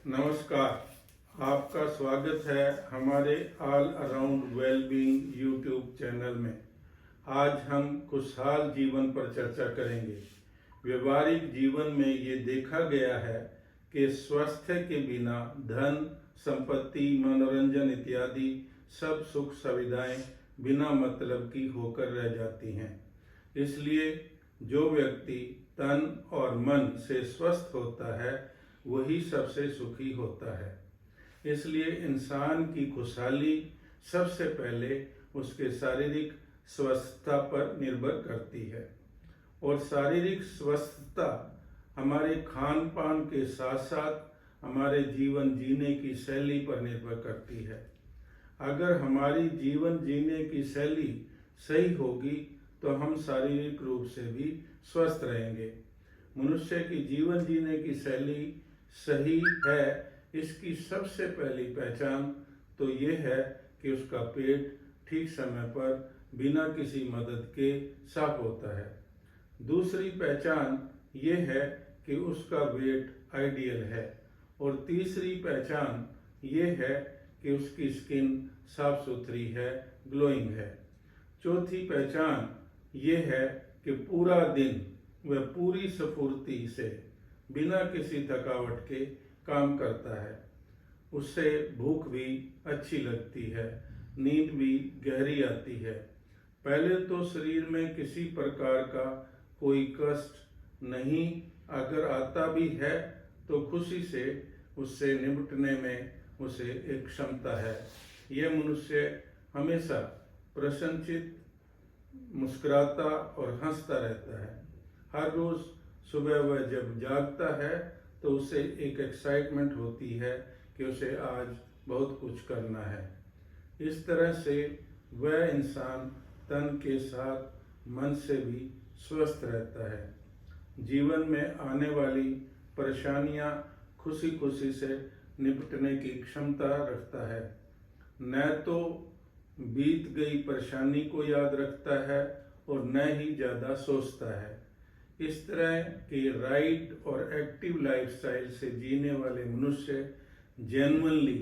नमस्कार, आपका स्वागत है हमारे all around wellbeing YouTube channel में। आज हम खुशहाल जीवन पर चर्चा करेंगे। व्यवहारिक जीवन में ये देखा गया है कि स्वास्थ्य के बिना धन, संपत्ति, मनोरंजन इत्यादि सब सुख सुविधाएं बिना मतलब की होकर रह जाती हैं। इसलिए जो व्यक्ति तन और मन से स्वस्थ होता है वही सबसे सुखी होता है। इसलिए इंसान की खुशहाली सबसे पहले उसके शारीरिक स्वस्थता पर निर्भर करती है और शारीरिक स्वस्थता हमारे खान पान के साथ साथ हमारे जीवन जीने की शैली पर निर्भर करती है। अगर हमारी जीवन जीने की शैली सही होगी तो हम शारीरिक रूप से भी स्वस्थ रहेंगे। मनुष्य की जीवन जीने की शैली सही है, इसकी सबसे पहली पहचान तो ये है कि उसका पेट ठीक समय पर बिना किसी मदद के साफ होता है। दूसरी पहचान ये है कि उसका वेट आइडियल है और तीसरी पहचान ये है कि उसकी स्किन साफ सुथरी है, ग्लोइंग है। चौथी पहचान ये है कि पूरा दिन वह पूरी स्फूर्ति से बिना किसी थकावट के काम करता है। उससे भूख भी अच्छी लगती है, नींद भी गहरी आती है। पहले तो शरीर में किसी प्रकार का कोई कष्ट नहीं, अगर आता भी है तो खुशी से उससे निपटने में उसे एक क्षमता है। यह मनुष्य हमेशा प्रसन्नचित्त, मुस्कुराता और हंसता रहता है। हर रोज सुबह वह जब जागता है तो उसे एक एक्साइटमेंट होती है कि उसे आज बहुत कुछ करना है। इस तरह से वह इंसान तन के साथ मन से भी स्वस्थ रहता है। जीवन में आने वाली परेशानियां खुशी खुशी से निपटने की क्षमता रखता है, न तो बीत गई परेशानी को याद रखता है और न ही ज़्यादा सोचता है। इस तरह की राइट और एक्टिव लाइफस्टाइल से जीने वाले मनुष्य जेन्युइनली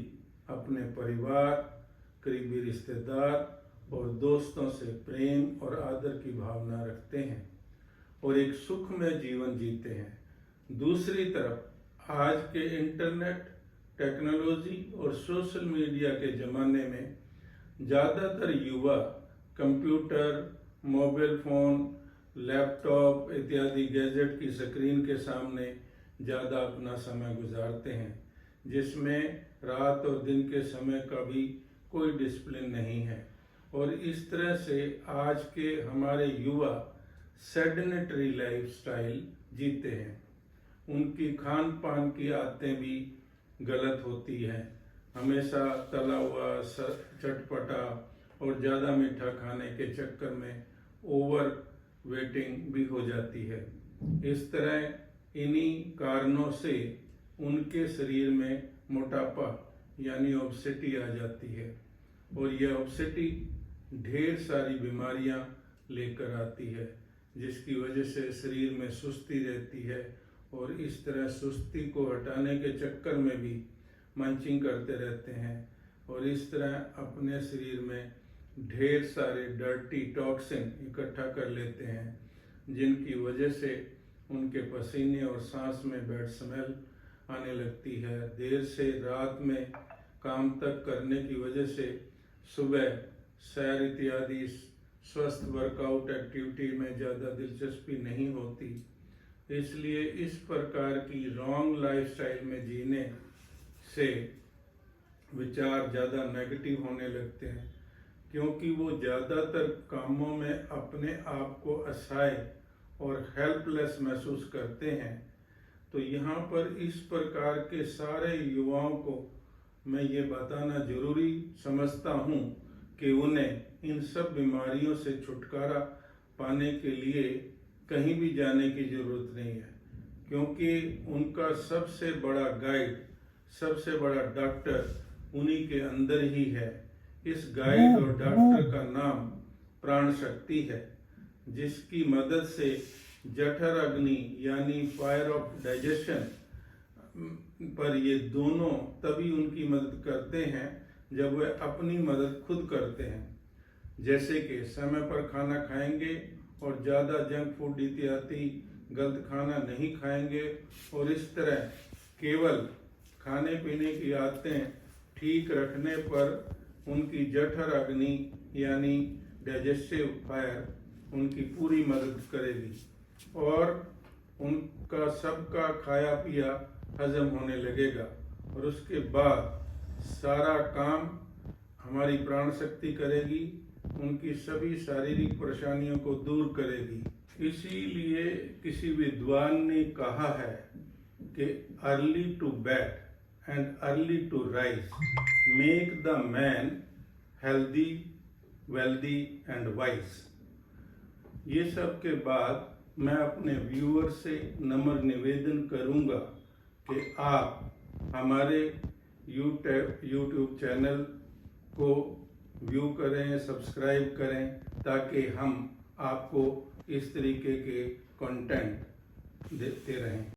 अपने परिवार, करीबी रिश्तेदार और दोस्तों से प्रेम और आदर की भावना रखते हैं और एक सुखमय जीवन जीते हैं। दूसरी तरफ आज के इंटरनेट, टेक्नोलॉजी और सोशल मीडिया के ज़माने में ज़्यादातर युवा कंप्यूटर, मोबाइल फ़ोन, लैपटॉप इत्यादि गैजेट की स्क्रीन के सामने ज़्यादा अपना समय गुजारते हैं, जिसमें रात और दिन के समय का भी कोई डिसिप्लिन नहीं है। और इस तरह से आज के हमारे युवा सेडेंटरी लाइफस्टाइल जीते हैं। उनकी खान पान की आदतें भी गलत होती हैं। हमेशा तला हुआ, चटपटा और ज़्यादा मीठा खाने के चक्कर में ओवर वेटिंग भी हो जाती है। इस तरह इन्हीं कारणों से उनके शरीर में मोटापा यानी ओबेसिटी आ जाती है और यह ओबेसिटी ढेर सारी बीमारियां लेकर आती है, जिसकी वजह से शरीर में सुस्ती रहती है और इस तरह सुस्ती को हटाने के चक्कर में भी मंचिंग करते रहते हैं और इस तरह अपने शरीर में ढेर सारे डर्टी टॉक्सिन इकट्ठा कर लेते हैं, जिनकी वजह से उनके पसीने और सांस में बैड स्मेल आने लगती है। देर से रात में काम तक करने की वजह से सुबह सैर इत्यादि स्वस्थ वर्कआउट एक्टिविटी में ज़्यादा दिलचस्पी नहीं होती। इसलिए इस प्रकार की रॉन्ग लाइफस्टाइल में जीने से विचार ज़्यादा नेगेटिव होने लगते हैं, क्योंकि वो ज़्यादातर कामों में अपने आप को असहाय और हेल्पलेस महसूस करते हैं। तो यहाँ पर इस प्रकार के सारे युवाओं को मैं ये बताना जरूरी समझता हूँ कि उन्हें इन सब बीमारियों से छुटकारा पाने के लिए कहीं भी जाने की ज़रूरत नहीं है, क्योंकि उनका सबसे बड़ा गाइड, सबसे बड़ा डॉक्टर उन्हीं के अंदर ही है। इस गाइड और डॉक्टर का नाम प्राण शक्ति है, जिसकी मदद से जठर अग्नि यानी फायर ऑफ डाइजेशन पर ये दोनों तभी उनकी मदद करते हैं जब वे अपनी मदद खुद करते हैं। जैसे कि समय पर खाना खाएंगे और ज़्यादा जंक फूड इत्यादि गलत खाना नहीं खाएंगे, और इस तरह केवल खाने पीने की आदतें ठीक रखने पर उनकी जठर अग्नि यानी डाइजेस्टिव फायर उनकी पूरी मदद करेगी और उनका सबका खाया पिया हजम होने लगेगा, और उसके बाद सारा काम हमारी प्राण शक्ति करेगी, उनकी सभी शारीरिक परेशानियों को दूर करेगी। इसीलिए किसी विद्वान ने कहा है कि early to bed and early to rise make the man healthy, wealthy and wise. ये सब के बाद मैं अपने व्यूअर से नम्र निवेदन करूंगा कि आप हमारे यूट्यूब चैनल को व्यू करें, सब्सक्राइब करें, ताकि हम आपको इस तरीके के कंटेंट देते रहें।